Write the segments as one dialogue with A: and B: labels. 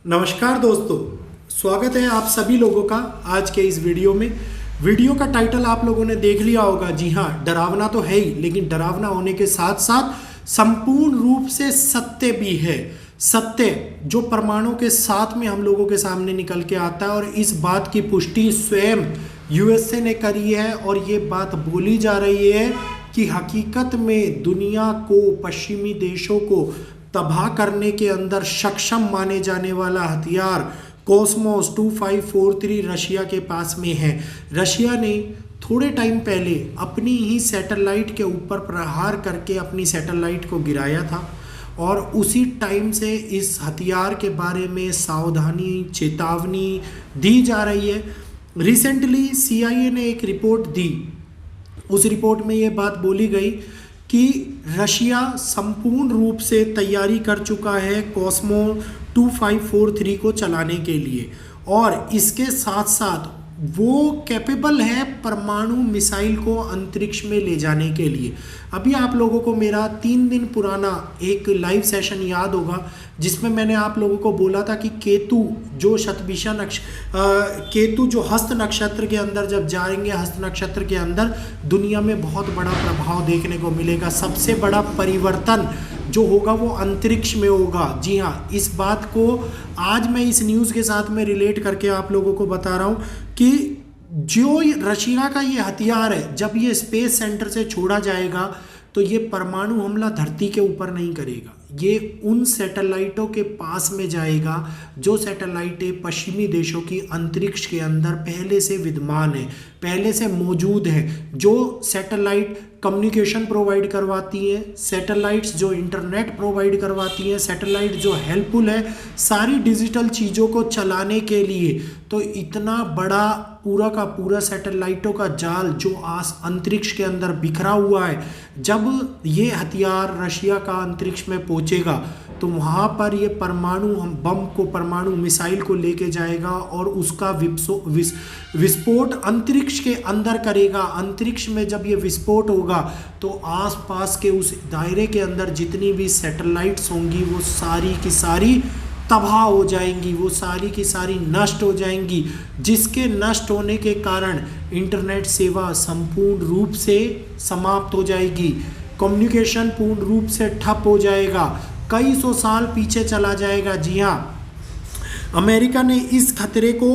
A: नमस्कार दोस्तों, स्वागत है आप सभी लोगों का आज के इस वीडियो में। वीडियो का टाइटल आप लोगों ने देख लिया होगा। जी हाँ, डरावना तो है ही, लेकिन डरावना होने के साथ साथ संपूर्ण रूप से सत्य भी है। सत्य जो प्रमाणों के साथ में हम लोगों के सामने निकल के आता है, और इस बात की पुष्टि स्वयं यूएसए ने करी है। और ये बात बोली जा रही है कि हकीकत में दुनिया को, पश्चिमी देशों को तबाह करने के अंदर सक्षम माने जाने वाला हथियार कॉस्मोस 2543 रशिया के पास में है। रशिया ने थोड़े टाइम पहले अपनी ही सैटेलाइट के ऊपर प्रहार करके अपनी सैटेलाइट को गिराया था, और उसी टाइम से इस हथियार के बारे में सावधानी, चेतावनी दी जा रही है। रिसेंटली CIA ने एक रिपोर्ट दी। उस रिपोर्ट में ये बात बोली गई कि रशिया संपूर्ण रूप से तैयारी कर चुका है कॉस्मो 2543 को चलाने के लिए, और इसके साथ साथ वो कैपेबल है परमाणु मिसाइल को अंतरिक्ष में ले जाने के लिए। अभी आप लोगों को मेरा 3 दिन पुराना एक लाइव सेशन याद होगा, जिसमें मैंने आप लोगों को बोला था कि केतु जो केतु जो हस्त नक्षत्र के अंदर जब जाएंगे, हस्त नक्षत्र के अंदर दुनिया में बहुत बड़ा प्रभाव देखने को मिलेगा। सबसे बड़ा परिवर्तन जो होगा वो अंतरिक्ष में होगा। जी हाँ, इस बात को आज मैं इस न्यूज़ के साथ में रिलेट करके आप लोगों को बता रहा हूँ कि जो रशिया का ये हथियार है, जब ये स्पेस सेंटर से छोड़ा जाएगा तो ये परमाणु हमला धरती के ऊपर नहीं करेगा। ये उन सैटेलाइटों के पास में जाएगा जो सैटेलाइटें पश्चिमी देशों की अंतरिक्ष के अंदर पहले से विद्यमान है, पहले से मौजूद है। जो सैटेलाइट कम्युनिकेशन प्रोवाइड करवाती है, सैटेलाइट्स जो इंटरनेट प्रोवाइड करवाती है, सैटेलाइट जो हेल्पफुल है सारी डिजिटल चीज़ों को चलाने के लिए। तो इतना बड़ा पूरा का पूरा सैटेलाइटों का जाल जो अंतरिक्ष के अंदर बिखरा हुआ है, जब ये हथियार रशिया का अंतरिक्ष में पहुंचेगा तो वहाँ पर ये परमाणु बम को, परमाणु मिसाइल को लेके जाएगा और उसका विस्फोट अंतरिक्ष के अंदर करेगा। अंतरिक्ष में जब ये विस्फोट होगा तो आसपास के उस दायरे के अंदर जितनी भी सैटेलाइट्स होंगी वो सारी की सारी तबाह हो जाएंगी, वो सारी की सारी नष्ट हो जाएंगी, जिसके नष्ट होने के कारण इंटरनेट सेवा संपूर्ण रूप से समाप्त हो जाएगी, कम्युनिकेशन पूर्ण रूप से ठप हो जाएगा, कई सौ साल पीछे चला जाएगा। जी हाँ, अमेरिका ने इस खतरे को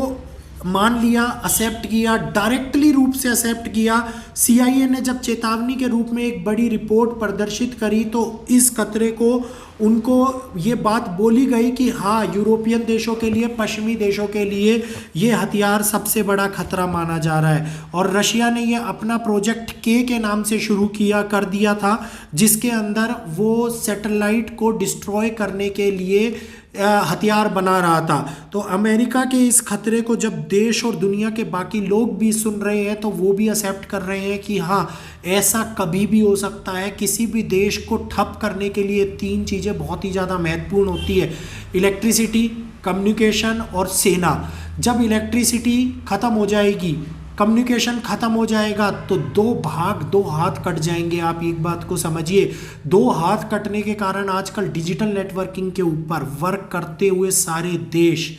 A: मान लिया, एक्सेप्ट किया, डायरेक्टली रूप से एक्सेप्ट किया। CIA ने जब चेतावनी के रूप में एक बड़ी रिपोर्ट प्रदर्शित करी तो इस खतरे को उनको ये बात बोली गई कि हाँ, यूरोपियन देशों के लिए, पश्चिमी देशों के लिए ये हथियार सबसे बड़ा खतरा माना जा रहा है। और रशिया ने ये अपना प्रोजेक्ट के नाम से शुरू कर दिया था, जिसके अंदर वो सैटेलाइट को डिस्ट्रॉय करने के लिए हथियार बना रहा था। तो अमेरिका के इस खतरे को जब देश और दुनिया के बाकी लोग भी सुन रहे हैं तो वो भी एक्सेप्ट कर रहे हैं कि हाँ, ऐसा कभी भी हो सकता है। किसी भी देश को ठप करने के लिए 3 चीज़ें बहुत ही ज़्यादा महत्वपूर्ण होती है: इलेक्ट्रिसिटी, कम्युनिकेशन और सेना। जब इलेक्ट्रिसिटी ख़त्म हो जाएगी, कम्युनिकेशन ख़त्म हो जाएगा तो 2 हाथ कट जाएंगे। आप एक बात को समझिए, 2 हाथ कटने के कारण आजकल डिजिटल नेटवर्किंग के ऊपर वर्क करते हुए सारे देश,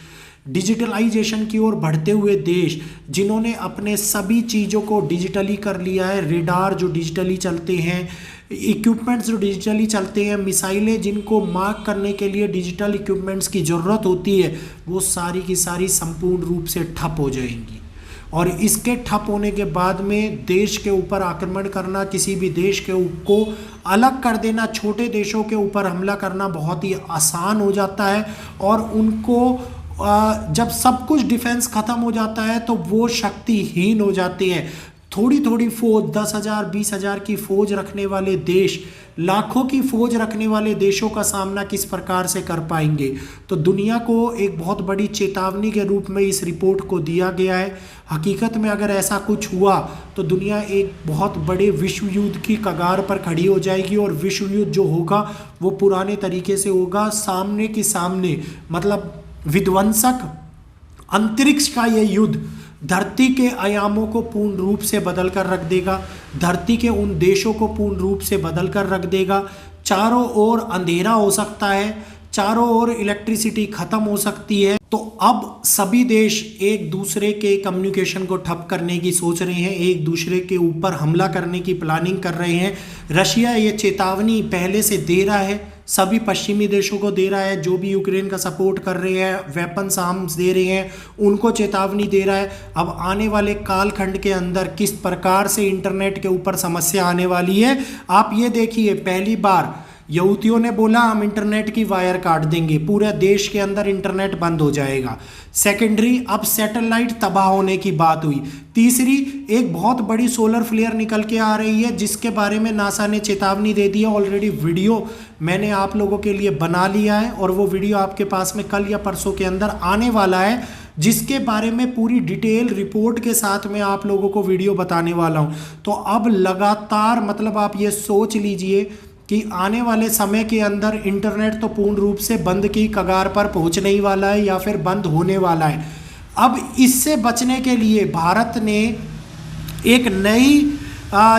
A: डिजिटलाइजेशन की ओर बढ़ते हुए देश, जिन्होंने अपने सभी चीज़ों को डिजिटली कर लिया है, रेडार जो डिजिटली चलते हैं, इक्विपमेंट्स जो डिजिटली चलते हैं, मिसाइलें जिनको मार्क करने के लिए डिजिटल इक्विपमेंट्स की ज़रूरत होती है, वो सारी की सारी संपूर्ण रूप से ठप हो जाएंगी। और इसके ठप होने के बाद में देश के ऊपर आक्रमण करना, किसी भी देश को अलग कर देना, छोटे देशों के ऊपर हमला करना बहुत ही आसान हो जाता है। और उनको जब सब कुछ डिफेंस ख़त्म हो जाता है तो वो शक्तिहीन हो जाती है। थोड़ी थोड़ी फौज, 10,000 20,000 की फौज रखने वाले देश लाखों की फौज रखने वाले देशों का सामना किस प्रकार से कर पाएंगे। तो दुनिया को एक बहुत बड़ी चेतावनी के रूप में इस रिपोर्ट को दिया गया है। हकीकत में अगर ऐसा कुछ हुआ तो दुनिया एक बहुत बड़े विश्व युद्ध की कगार पर खड़ी हो जाएगी, और विश्व युद्ध जो होगा वो पुराने तरीके से होगा, सामने के सामने, मतलब विध्वंसक अंतरिक्ष का ये युद्ध धरती के आयामों को पूर्ण रूप से बदल कर रख देगा, धरती के उन देशों को पूर्ण रूप से बदल कर रख देगा। चारों ओर अंधेरा हो सकता है, चारों ओर इलेक्ट्रिसिटी खत्म हो सकती है। तो अब सभी देश एक दूसरे के कम्युनिकेशन को ठप करने की सोच रहे हैं, एक दूसरे के ऊपर हमला करने की प्लानिंग कर रहे हैं। रशिया ये चेतावनी पहले से दे रहा है, सभी पश्चिमी देशों को दे रहा है, जो भी यूक्रेन का सपोर्ट कर रहे हैं, वेपन्स आर्म्स दे रहे हैं, उनको चेतावनी दे रहा है। अब आने वाले कालखंड के अंदर किस प्रकार से इंटरनेट के ऊपर समस्या आने वाली है आप ये देखिए। पहली बार यहूदियों ने बोला हम इंटरनेट की वायर काट देंगे, पूरे देश के अंदर इंटरनेट बंद हो जाएगा। सेकेंडरी, अब सैटेलाइट तबाह होने की बात हुई। तीसरी, एक बहुत बड़ी सोलर फ्लेयर निकल के आ रही है जिसके बारे में नासा ने चेतावनी दे दी है। ऑलरेडी वीडियो मैंने आप लोगों के लिए बना लिया है और वो वीडियो आपके पास में कल या परसों के अंदर आने वाला है, जिसके बारे में पूरी डिटेल रिपोर्ट के साथ में आप लोगों को वीडियो बताने वाला हूँ। तो अब लगातार मतलब आप ये सोच लीजिए कि आने वाले समय के अंदर इंटरनेट तो पूर्ण रूप से बंद की कगार पर पहुंचने ही वाला है या फिर बंद होने वाला है। अब इससे बचने के लिए भारत ने एक नई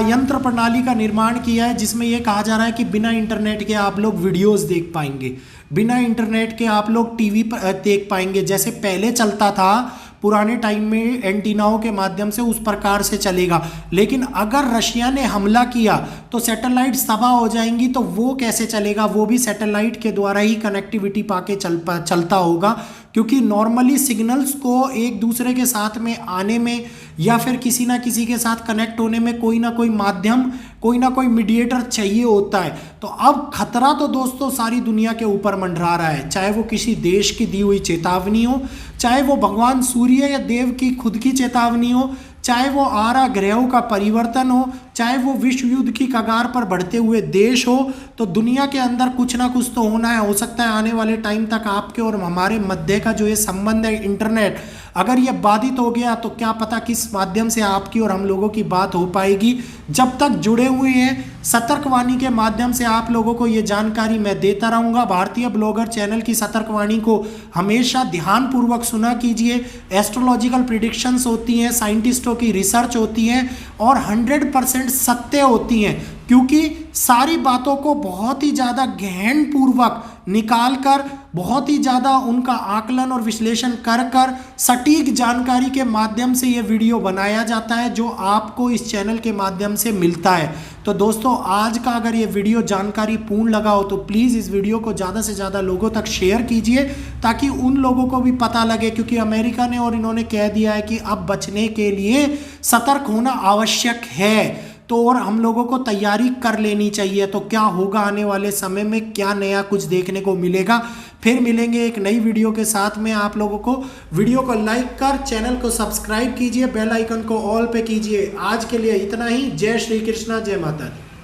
A: यंत्र प्रणाली का निर्माण किया है जिसमें यह कहा जा रहा है कि बिना इंटरनेट के आप लोग वीडियोस देख पाएंगे, बिना इंटरनेट के आप लोग टीवी पर देख पाएंगे। जैसे पहले चलता था पुराने टाइम में एंटीनाओं के माध्यम से, उस प्रकार से चलेगा। लेकिन अगर रशिया ने हमला किया तो सैटेलाइट तबाह हो जाएंगी, तो वो कैसे चलेगा? वो भी सैटेलाइट के द्वारा ही कनेक्टिविटी पाके चलता होगा, क्योंकि नॉर्मली सिग्नल्स को एक दूसरे के साथ में आने में या फिर किसी ना किसी के साथ कनेक्ट होने में कोई ना कोई माध्यम, कोई ना कोई मीडिएटर चाहिए होता है। तो अब खतरा तो दोस्तों सारी दुनिया के ऊपर मंडरा रहा है, चाहे वो किसी देश की दी हुई चेतावनी हो, चाहे वो भगवान सूर्य या देव की खुद की चेतावनी हो, चाहे वो आरा ग्रहों का परिवर्तन हो, चाहे वो विश्व युद्ध की कगार पर बढ़ते हुए देश हो। तो दुनिया के अंदर कुछ ना कुछ तो होना है। हो सकता है आने वाले टाइम तक आपके और हमारे मध्य का जो ये संबंध है इंटरनेट, अगर ये बाधित हो गया तो क्या पता किस माध्यम से आपकी और हम लोगों की बात हो पाएगी। जब तक जुड़े हुए हैं सतर्कवाणी के माध्यम से आप लोगों को ये जानकारी मैं देता रहूँगा। भारतीय ब्लॉगर चैनल की सतर्कवाणी को हमेशा ध्यानपूर्वक सुना कीजिए। एस्ट्रोलॉजिकल प्रिडिक्शंस होती हैं, साइंटिस्टों की रिसर्च होती हैं और 100% सत्य होती हैं, क्योंकि सारी बातों को बहुत ही ज़्यादा गहन पूर्वक निकाल कर, बहुत ही ज़्यादा उनका आकलन और विश्लेषण कर सटीक जानकारी के माध्यम से ये वीडियो बनाया जाता है, जो आपको इस चैनल के माध्यम से मिलता है। तो दोस्तों आज का अगर ये वीडियो जानकारी पूर्ण लगा हो तो प्लीज़ इस वीडियो को ज़्यादा से ज़्यादा लोगों तक शेयर कीजिए, ताकि उन लोगों को भी पता लगे, क्योंकि अमेरिका ने और इन्होंने कह दिया है कि अब बचने के लिए सतर्क होना आवश्यक है। तो और हम लोगों को तैयारी कर लेनी चाहिए। तो क्या होगा आने वाले समय में, क्या नया कुछ देखने को मिलेगा? फिर मिलेंगे एक नई वीडियो के साथ में। आप लोगों को वीडियो को लाइक कर चैनल को सब्सक्राइब कीजिए, बेल आइकन को ऑल पे कीजिए। आज के लिए इतना ही। जय श्री कृष्णा, जय माता दी।